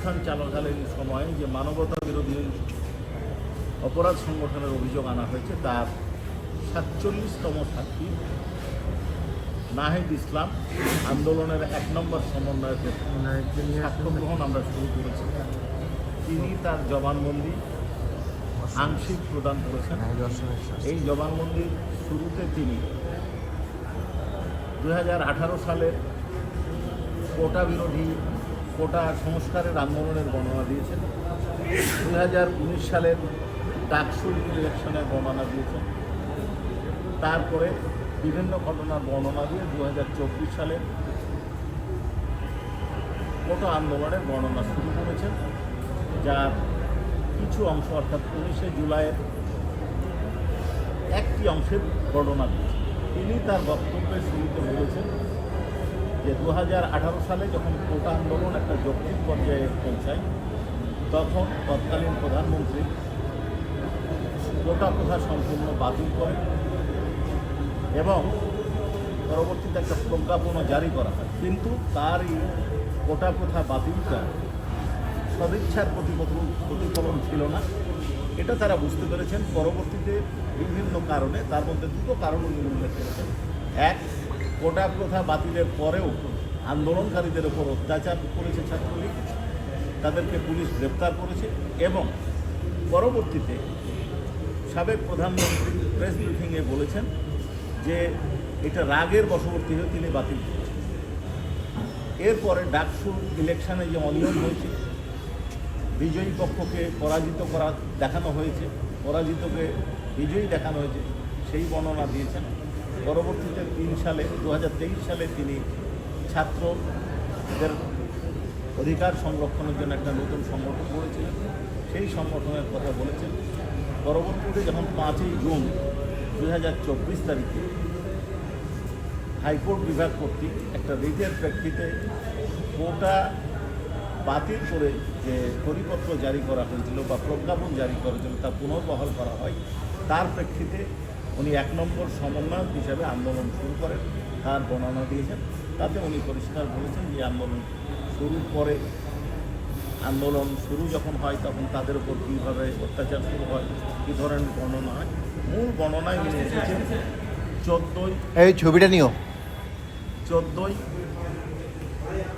অভ্যুত্থান চলাকালীন সময়ে যে মানবতা বিরোধী অপরাধ সংগঠনের অভিযোগ আনা হয়েছে তার ৪৭তম সাক্ষী নাহিদ ইসলাম আন্দোলনের ১ নম্বর সমন্বয়কের সাক্ষ্য গ্রহণ আমরা শুরু করেছি। তিনি তার জবানবন্দি আংশিক প্রদান করেছেন। এই জবানবন্দির শুরুতে তিনি ২০১৮ সালের কোটা সংস্কারের আন্দোলনের বর্ণনা দিয়েছেন। ২০১৯ সালের ডাকসু ইলেকশনের বর্ণনা দিয়েছেন। তারপরে বিভিন্ন ঘটনার বর্ণনা দিয়ে ২০২৪ সালের কোটা আন্দোলনের বর্ণনা শুরু করেছেন, যার কিছু অংশ অর্থাৎ ১৯শে জুলাইয়ের একটি অংশের বর্ণনা দিয়েছেন। তিনি তার বক্তব্যের শুরুতে বলেছেন যে ২০১৮ সালে যখন কোটা আন্দোলন একটা যৌক্তিক পর্যায়ে পৌঁছায় তখন তৎকালীন প্রধানমন্ত্রী কোটা প্রথা সম্পূর্ণ বাতিল করেন এবং পরবর্তীতে একটা প্রজ্ঞাপনও জারি করা হয়। কিন্তু তার এই কোটা প্রথা বাতিলটা সদিচ্ছার প্রতিফলন ছিল না, এটা তারা বুঝতে পেরেছেন। পরবর্তীতে বিভিন্ন কারণে, তার মধ্যে দুটো কারণ উল্লেখ করেছেন। এক, কোটা প্রথা বাতিলের পরেও আন্দোলনকারীদের ওপর অত্যাচার করেছে ছাত্রলীগ, তাদেরকে পুলিশ গ্রেপ্তার করেছে এবং পরবর্তীতে সাবেক প্রধানমন্ত্রী প্রেস ব্রিফিংয়ে বলেছেন যে এটা রাগের বশবর্তী হয়ে তিনি বাতিল করেছেন। এরপরে ডাকসু ইলেকশনে যে অনিয়ম হয়েছে, বিজয়ী পক্ষকে দেখানো হয়েছে, পরাজিতকে বিজয়ী দেখানো হয়েছে, সেই বর্ণনা দিয়েছেন। পরবর্তীতে ২০২৩ সালে তিনি ছাত্রদের অধিকার সংরক্ষণের জন্য একটা নতুন সংগঠন গড়েছিলেন, সেই সংগঠনের কথা বলেছেন। পরবর্তীতে যখন ৫ই জুন ২০২৪ তারিখে হাইকোর্ট বিভাগ কর্তৃক একটা রিটের প্রেক্ষিতে কোটা বাতিল করে যে পরিপত্র জারি করা হয়েছিল বা প্রজ্ঞাপন জারি করা হয়েছিল তা পুনর্বহাল করা হয়, তার প্রেক্ষিতে উনি ১ নম্বর সমন্বয়ক হিসাবে আন্দোলন শুরু করেন। তার বর্ণনা দিয়েছেন, তাতে উনি পরিষ্কার বলেছেন যে আন্দোলন শুরুর পরে আন্দোলন শুরু যখন হয় তখন তাদের উপর কীভাবে অত্যাচার শুরু হয়, কী ধরনের বর্ণনা হয়। মূল বর্ণনায় উনি এসেছেন ১৪ই এই ছবিটা নিও 14